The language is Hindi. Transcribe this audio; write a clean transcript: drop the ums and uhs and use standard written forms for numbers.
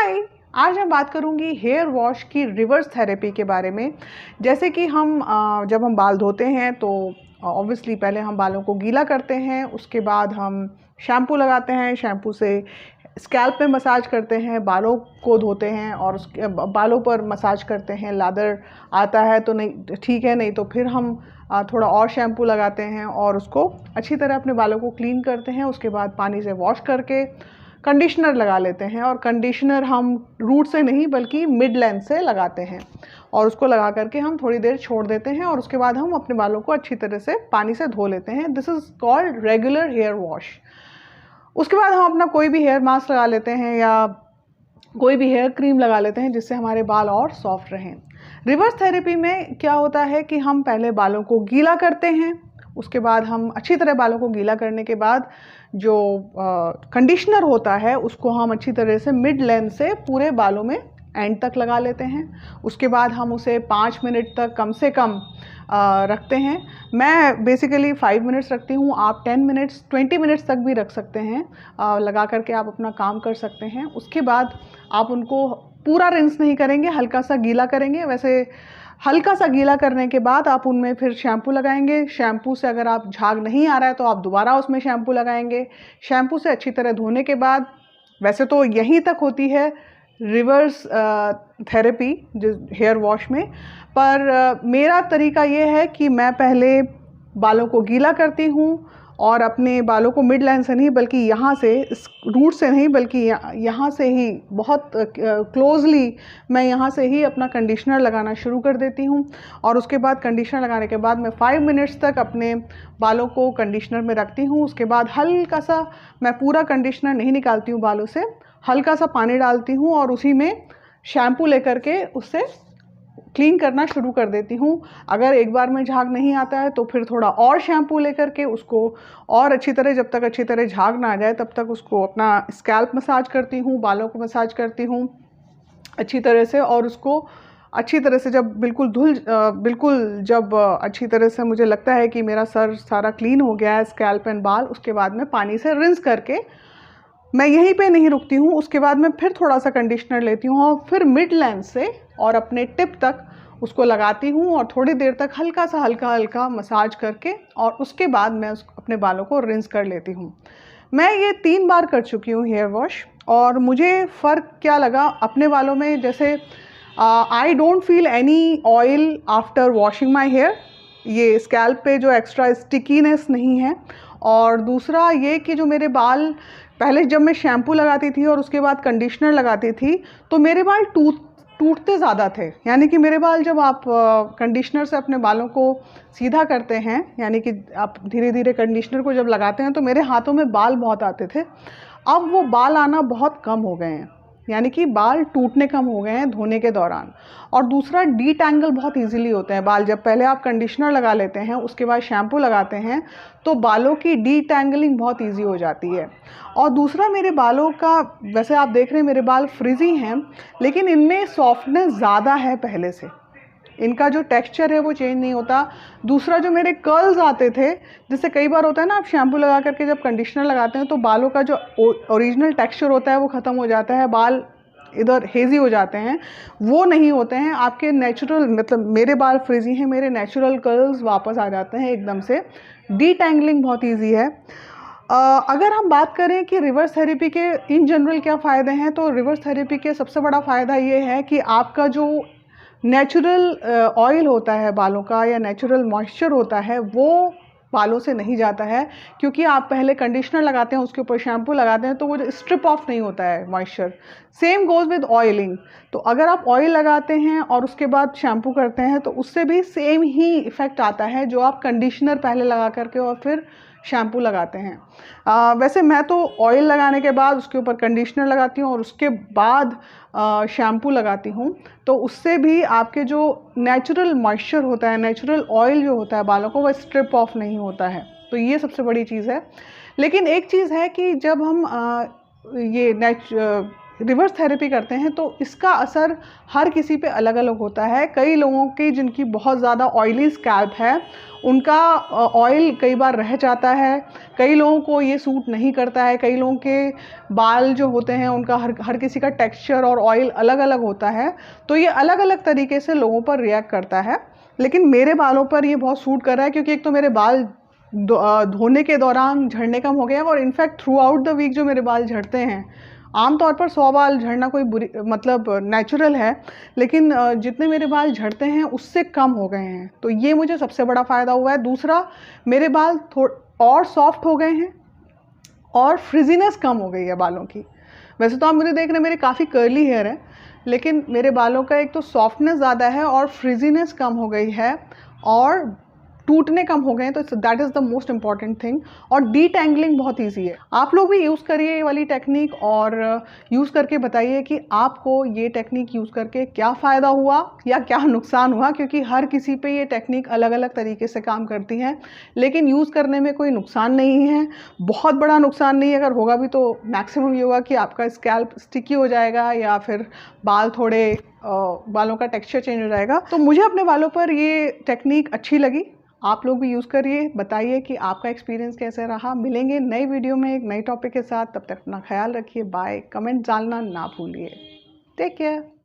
हाय, आज मैं बात करूंगी हेयर वॉश की रिवर्स थेरेपी के बारे में। जैसे कि जब हम बाल धोते हैं तो ऑब्वियसली पहले हम बालों को गीला करते हैं, उसके बाद हम शैम्पू लगाते हैं, शैम्पू से स्कैल्प पे मसाज करते हैं, बालों को धोते हैं और उसके बालों पर मसाज करते हैं। लादर आता है तो नहीं ठीक है, नहीं तो फिर हम थोड़ा और शैम्पू लगाते हैं और उसको अच्छी तरह अपने बालों को क्लीन करते हैं। उसके बाद पानी से वॉश करके कंडीशनर लगा लेते हैं और कंडीशनर हम रूट से नहीं बल्कि मिड लेंथ से लगाते हैं और उसको लगा करके हम थोड़ी देर छोड़ देते हैं और उसके बाद हम अपने बालों को अच्छी तरह से पानी से धो लेते हैं। This is called regular hair wash. उसके बाद हम अपना कोई भी हेयर मास्क लगा लेते हैं या कोई भी हेयर क्रीम लगा लेते हैं जिससे हमारे बाल और सॉफ्ट रहें। रिवर्स थेरेपी में क्या होता है कि हम पहले बालों को गीला करते हैं, उसके बाद हम अच्छी तरह बालों को गीला करने के बाद जो कंडीशनर होता है उसको हम अच्छी तरह से मिड लेंथ से पूरे बालों में एंड तक लगा लेते हैं। उसके बाद हम उसे 5 मिनट तक कम से कम रखते हैं। मैं बेसिकली 5 मिनट्स रखती हूँ, आप 10 मिनट्स 20 मिनट्स तक भी रख सकते हैं। लगा करके आप अपना काम कर सकते हैं। उसके बाद आप उनको पूरा रिंस नहीं करेंगे, हल्का सा गीला करेंगे। वैसे हल्का सा गीला करने के बाद आप उनमें फिर शैम्पू लगाएंगे। शैम्पू से अगर आप झाग नहीं आ रहा है तो आप दोबारा उसमें शैम्पू लगाएंगे। शैम्पू से अच्छी तरह धोने के बाद, वैसे तो यहीं तक होती है रिवर्स थेरेपी जो हेयर वॉश में, पर मेरा तरीका ये है कि मैं पहले बालों को गीला करती हूँ और अपने बालों को मिड लाइन से नहीं बल्कि यहाँ से, रूट से नहीं बल्कि यहाँ से ही बहुत क्लोजली मैं यहाँ से ही अपना कंडीशनर लगाना शुरू कर देती हूँ। और उसके बाद कंडीशनर लगाने के बाद मैं 5 मिनट्स तक अपने बालों को कंडीशनर में रखती हूँ। उसके बाद हल्का सा, मैं पूरा कंडीशनर नहीं निकालती हूँ बालों से, हल्का सा पानी डालती हूँ और उसी में शैम्पू लेकर के उससे क्लीन करना शुरू कर देती हूँ। अगर एक बार में झाग नहीं आता है तो फिर थोड़ा और शैम्पू लेकर के उसको और अच्छी तरह, जब तक अच्छी तरह झाग ना आ जाए तब तक उसको अपना स्कैल्प मसाज करती हूँ, बालों को मसाज करती हूँ अच्छी तरह से। और उसको अच्छी तरह से जब जब अच्छी तरह से मुझे लगता है कि मेरा सर सारा क्लीन हो गया है, स्कैल्प एंड बाल, उसके बाद मैं पानी से रिंस करके, मैं यहीं पे नहीं रुकती हूँ। उसके बाद मैं फिर थोड़ा सा कंडीशनर लेती हूँ और फिर मिड लेंथ से और अपने टिप तक उसको लगाती हूँ और थोड़ी देर तक हल्का हल्का मसाज करके और उसके बाद मैं अपने बालों को रिंस कर लेती हूँ। मैं ये 3 बार कर चुकी हूँ हेयर वॉश और मुझे फ़र्क क्या लगा अपने बालों में, जैसे I don't feel any oil after washing my hair. ये स्कैल्प पे जो एक्स्ट्रा स्टिकीनेस नहीं है। और दूसरा ये कि जो मेरे बाल पहले जब मैं शैम्पू लगाती थी और उसके बाद कंडीशनर लगाती थी तो मेरे बाल टूटते ज़्यादा थे। यानी कि मेरे बाल, जब आप कंडीशनर से अपने बालों को सीधा करते हैं, यानी कि आप धीरे धीरे कंडीशनर को जब लगाते हैं तो मेरे हाथों में बाल बहुत आते थे। अब वो बाल आना बहुत कम हो गए हैं, यानी कि बाल टूटने कम हो गए हैं धोने के दौरान। और दूसरा, डीटैंगल बहुत इजीली होते हैं बाल। जब पहले आप कंडीशनर लगा लेते हैं उसके बाद शैम्पू लगाते हैं तो बालों की डीटैंगलिंग बहुत इजी हो जाती है। और दूसरा, मेरे बालों का, वैसे आप देख रहे हैं मेरे बाल फ्रिजी हैं लेकिन इनमें सॉफ्टनेस ज़्यादा है पहले से, इनका जो टेक्सचर है वो चेंज नहीं होता। दूसरा, जो मेरे कर्ल्स आते थे, जैसे कई बार होता है ना, आप शैम्पू लगा करके जब कंडीशनर लगाते हैं तो बालों का जो ओरिजिनल टेक्सचर होता है वो ख़त्म हो जाता है, बाल इधर हेजी हो जाते हैं, वो नहीं होते हैं आपके नेचुरल। मतलब मेरे बाल फ्रिजी हैं, मेरे नेचुरल कर्ल्स वापस आ जाते हैं एकदम से। डीटैंगलिंग बहुत ईजी है। अगर हम बात करें कि रिवर्स थेरेपी के इन जनरल क्या फ़ायदे हैं, तो रिवर्स थेरेपी के सबसे बड़ा फ़ायदा ये है कि आपका जो नेचुरल ऑयल होता है बालों का या नेचुरल मॉइस्चर होता है वो बालों से नहीं जाता है, क्योंकि आप पहले कंडीशनर लगाते हैं उसके ऊपर शैम्पू लगाते हैं तो वो स्ट्रिप ऑफ नहीं होता है moisture. Same goes with oiling. तो अगर आप ऑयल लगाते हैं और उसके बाद शैम्पू करते हैं तो उससे भी सेम ही इफ़ेक्ट आता है जो आप कंडीशनर पहले लगा करके और फिर शैम्पू लगाते हैं। वैसे मैं तो ऑयल लगाने के बाद उसके ऊपर कंडीशनर लगाती हूँ और उसके बाद शैम्पू लगाती हूँ, तो उससे भी आपके जो नेचुरल मॉइस्चर होता है, नेचुरल ऑयल जो होता है बालों को, वह स्ट्रिप ऑफ नहीं होता है। तो ये सबसे बड़ी चीज़ है। लेकिन एक चीज़ है कि जब हम ये रिवर्स थेरेपी करते हैं तो इसका असर हर किसी पे अलग अलग होता है। कई लोगों की जिनकी बहुत ज़्यादा ऑयली स्कैल्प है, उनका ऑयल कई बार रह जाता है, कई लोगों को ये सूट नहीं करता है, कई लोगों के बाल जो होते हैं उनका हर किसी का टेक्सचर और ऑयल अलग अलग होता है, तो ये अलग अलग तरीके से लोगों पर रिएक्ट करता है। लेकिन मेरे बालों पर ये बहुत सूट कर रहा है, क्योंकि एक तो मेरे बाल धोने के दौरान झड़ने कम हो गए हैं, और in fact throughout the week जो मेरे बाल झड़ते हैं, आमतौर पर 100 बाल झड़ना कोई बुरी मतलब नेचुरल है, लेकिन जितने मेरे बाल झड़ते हैं उससे कम हो गए हैं, तो ये मुझे सबसे बड़ा फ़ायदा हुआ है। दूसरा, मेरे बाल और सॉफ्ट हो गए हैं और फ्रिजीनेस कम हो गई है बालों की। वैसे तो आप मुझे देख रहे हैं मेरे काफ़ी कर्ली हेयर है, लेकिन मेरे बालों का एक तो सॉफ्टनेस ज़्यादा है और फ्रिजीनेस कम हो गई है और टूटने कम हो गए हैं, तो that is the most important thing. और डीटैंगलिंग बहुत ईजी है। आप लोग भी यूज़ करिए ये वाली टेक्निक, और यूज़ करके बताइए कि आपको ये टेक्निक यूज़ करके क्या फ़ायदा हुआ या क्या नुकसान हुआ, क्योंकि हर किसी पे ये टेक्निक अलग अलग तरीके से काम करती है, लेकिन यूज़ करने में कोई नुकसान नहीं है, बहुत बड़ा नुकसान नहीं है। अगर होगा भी तो मैक्सिमम ये होगा कि आपका स्कैल्प स्टिकी हो जाएगा, या फिर बाल थोड़े बालों का टेक्सचर चेंज हो जाएगा। तो मुझे अपने बालों पर ये टेक्निक अच्छी लगी। आप लोग भी यूज़ करिए, बताइए कि आपका एक्सपीरियंस कैसे रहा। मिलेंगे नई वीडियो में एक नई टॉपिक के साथ, तब तक अपना ख्याल रखिए। बाय। कमेंट डालना ना भूलिए। Take care.